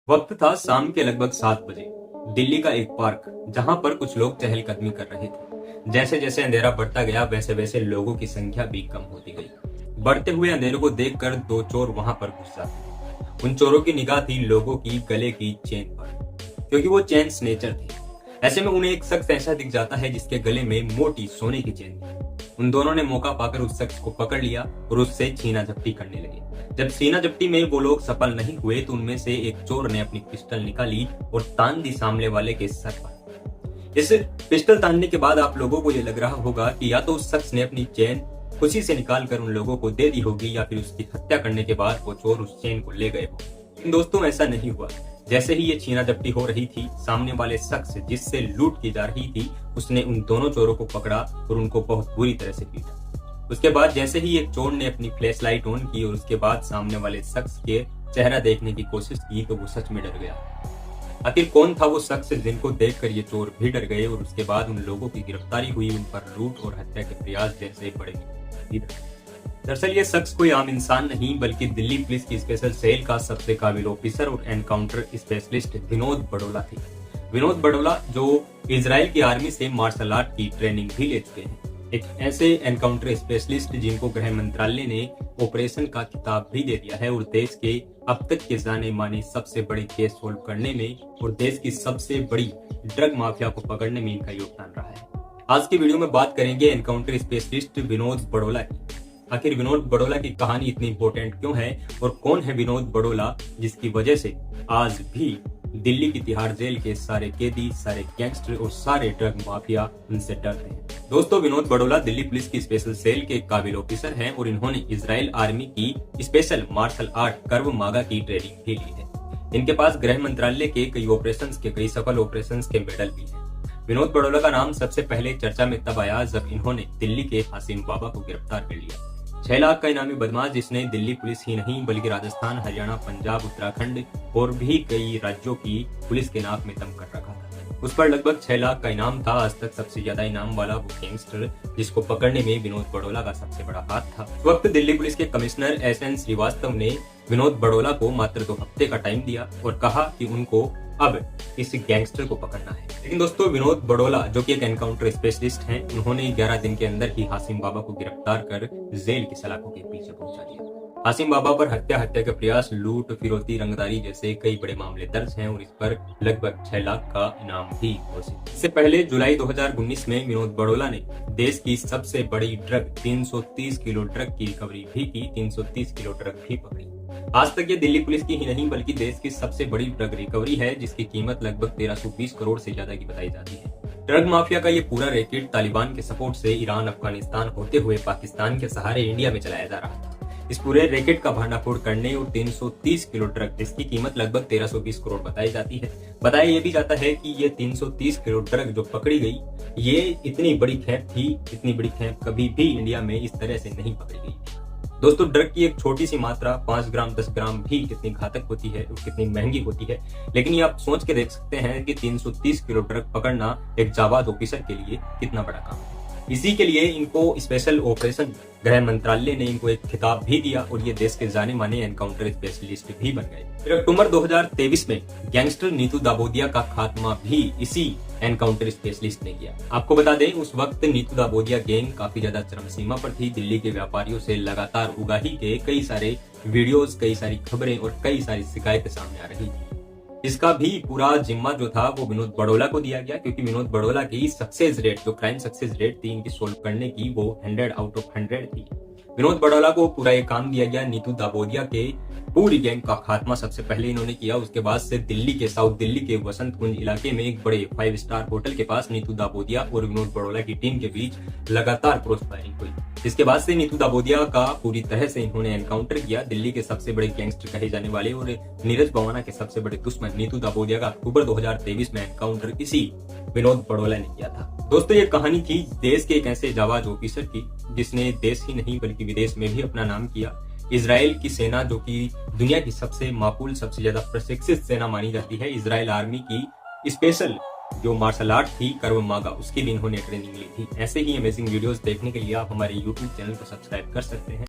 वक्त था शाम के लगभग 7 बजे। दिल्ली का एक पार्क, जहां पर कुछ लोग चहलकदमी कर रहे थे। जैसे जैसे अंधेरा बढ़ता गया वैसे वैसे लोगों की संख्या भी कम होती गई। बढ़ते हुए अंधेरे को देखकर दो चोर वहां पर घुस जाते। उन चोरों की निगाह थी लोगों की गले की चेन पर, क्योंकि वो चेन स्नेचर थे। ऐसे में उन्हें एक शख्स ऐसा दिख जाता है जिसके गले में मोटी सोने की चेन थी। उन दोनों ने मौका पाकर उस शख्स को पकड़ लिया और उससे छीना झपटी करने लगे। जब सीना झपटी में वो लोग सफल नहीं हुए तो उनमें से एक चोर ने अपनी पिस्टल निकाली और तान दी सामने वाले के सर पर। इस पिस्टल तानने के बाद आप लोगों को ये लग रहा होगा कि या तो उस शख्स ने अपनी चेन खुशी से निकाल कर उन लोगों को दे दी होगी या फिर उसकी हत्या करने के बाद वो चोर उस चेन को ले गए हो। लेकिन दोस्तों, ऐसा नहीं हुआ। जैसे ही ये छीना झपटी हो रही थी, सामने वाले शख्स जिससे लूट की जा रही थी उसने उन दोनों चोरों को पकड़ा और उनको बहुत बुरी तरह से पीटा। उसके बाद जैसे ही एक चोर ने अपनी फ्लैश लाइट ऑन की और उसके बाद सामने वाले शख्स के चेहरा देखने की कोशिश की तो वो सच में डर गया। आखिर कौन था वो शख्स जिनको देखकर ये चोर भी डर गए और उसके बाद उन लोगों की गिरफ्तारी हुई, उन पर लूट और हत्या के प्रयास जैसे बड़े। दरअसल ये शख्स कोई आम इंसान नहीं बल्कि दिल्ली पुलिस की स्पेशल सेल का सबसे काबिल ऑफिसर और एनकाउंटर स्पेशलिस्ट विनोद बड़ोला थे। विनोद बड़ोला जो इजराइल की आर्मी से मार्शल आर्ट की ट्रेनिंग भी ले चुके हैं, एक ऐसे एनकाउंटर स्पेशलिस्ट जिनको गृह मंत्रालय ने ऑपरेशन का खिताब भी दे दिया है और देश के अब तक के जाने माने सबसे बड़े केस सोल्व करने में और देश की सबसे बड़ी ड्रग माफिया को पकड़ने में इनका योगदान रहा है। आज की वीडियो में बात करेंगे एनकाउंटर स्पेशलिस्ट विनोद बड़ोला की। आखिर विनोद बड़ोला की कहानी इतनी इंपॉर्टेंट क्यों है और कौन है विनोद बड़ोला जिसकी वजह से आज भी दिल्ली की तिहाड़ जेल के सारे कैदी, सारे गैंगस्टर और सारे ड्रग माफिया उनसे डरते हैं। दोस्तों, विनोद बड़ोला दिल्ली पुलिस की स्पेशल सेल के काबिल ऑफिसर हैं और इन्होंने इजराइल आर्मी की स्पेशल मार्शल आर्ट कर्व मागा की ट्रेनिंग भी ली है। इनके पास गृह मंत्रालय के कई सफल ऑपरेशन के मेडल भी हैं। विनोद बड़ोला का नाम सबसे पहले चर्चा में तब आया जब इन्होंने दिल्ली के हासिम बाबा को गिरफ्तार कर लिया। 6 लाख का इनामी बदमाश जिसने दिल्ली पुलिस ही नहीं बल्कि राजस्थान, हरियाणा, पंजाब, उत्तराखंड और भी कई राज्यों की पुलिस के नाक में दम कर रखा था। उस पर लगभग 6 लाख का इनाम था। आज तक सबसे ज्यादा इनाम वाला वो गैंगस्टर जिसको पकड़ने में विनोद बड़ोला का सबसे बड़ा हाथ था। उस वक्त दिल्ली पुलिस के कमिश्नर SN श्रीवास्तव ने विनोद बड़ोला को मात्र 2 हफ्ते का टाइम दिया और कहा कि उनको अब इस गैंगस्टर को पकड़ना है। लेकिन दोस्तों, विनोद बड़ोला जो कि एक एनकाउंटर स्पेशलिस्ट हैं, उन्होंने 11 दिन के अंदर ही हासिम बाबा को गिरफ्तार कर जेल की सलाखों के पीछे पहुंचा दिया। हासिम बाबा पर हत्या के प्रयास, लूट, फिरौती, रंगदारी जैसे कई बड़े मामले दर्ज हैं और इस पर लगभग 6 लाख का इनाम भी घोषित। इससे पहले जुलाई 2019 में विनोद बड़ोला ने देश की सबसे बड़ी ड्रग 330 किलो ड्रग की रिकवरी भी की, 330 किलो ड्रग भी पकड़ी। आज तक ये दिल्ली पुलिस की ही नहीं बल्कि देश की सबसे बड़ी ड्रग रिकवरी है जिसकी कीमत लगभग 1320 करोड़ से ज्यादा की बताई जाती है। ड्रग माफिया का ये पूरा रैकेट तालिबान के सपोर्ट से ईरान, अफगानिस्तान होते हुए पाकिस्तान के सहारे इंडिया में चलाया जा रहा था। इस पूरे रैकेट का भंडाफोड़ करने और 330 किलो ड्रग जिसकी कीमत लगभग 1320 करोड़ बताई जाती है। बताया ये भी जाता है कि ये 330 किलो ड्रग जो पकड़ी गई, ये इतनी बड़ी खेप थी, इतनी बड़ी खेप कभी भी इंडिया में इस तरह से नहीं पकड़ी गई। दोस्तों, ड्रग की एक छोटी सी मात्रा 5 ग्राम 10 ग्राम भी कितनी घातक होती है और कितनी महंगी होती है, लेकिन ये आप सोच के देख सकते हैं कि 330 किलो ड्रग पकड़ना एक जाबाज ऑफिसर के लिए कितना बड़ा काम है। इसी के लिए इनको स्पेशल ऑपरेशन गृह मंत्रालय ने इनको एक खिताब भी दिया और ये देश के जाने माने एनकाउंटर स्पेशलिस्ट भी बन गए। फिर अक्टूबर 2023 में गैंगस्टर नीतू दाबोदिया का खात्मा भी इसी एनकाउंटर स्पेशलिस्ट ने किया। आपको बता दें, उस वक्त नीतू दाबोदिया गैंग काफी ज्यादा चरम सीमा पर थी। दिल्ली के व्यापारियों से लगातार उगाही के कई सारे वीडियोस, कई सारी खबरें और कई सारी शिकायतें सामने आ रही थी। इसका भी पूरा जिम्मा जो था वो विनोद बड़ोला को दिया गया, क्योंकि विनोद बड़ोला की सक्सेस रेट, जो क्राइम सक्सेस रेट थी इनकी सोल्व करने की, वो 100 आउट ऑफ 100 थी। विनोद बड़ोला को पूरा ये काम दिया गया। नीतू दाबोदिया के पूरी गैंग का खात्मा सबसे पहले इन्होंने किया। उसके बाद से दिल्ली के साउथ दिल्ली के वसंत कुंज इलाके में एक बड़े 5 स्टार होटल के पास नीतू दाबोदिया और विनोद बड़ोला की टीम के बीच लगातार क्रॉस फायरिंग हुई। इसके बाद से नीतू दाबोदिया का पूरी तरह से इन्होंने एनकाउंटर किया। दिल्ली के सबसे बड़े गैंगस्टर कहे जाने वाले और नीरज भवाना के सबसे बड़े दुश्मन नीतू दाबोदिया का अक्टूबर 2023 में एनकाउंटर इसी विनोद बड़ोला ने किया था। दोस्तों, ये कहानी थी देश के एक ऐसे जाबाज ऑफिसर की जिसने देश ही नहीं बल्कि विदेश में भी अपना नाम किया। इजराइल की सेना जो कि दुनिया की सबसे माकूल, सबसे ज्यादा प्रशिक्षित सेना मानी जाती है, इजराइल आर्मी की स्पेशल जो मार्शल आर्ट थी कर्व मागा, उसकी भी इन्होंने ट्रेनिंग ली थी। ऐसे ही अमेजिंग वीडियोस देखने के लिए आप हमारे YouTube चैनल को सब्सक्राइब कर सकते हैं।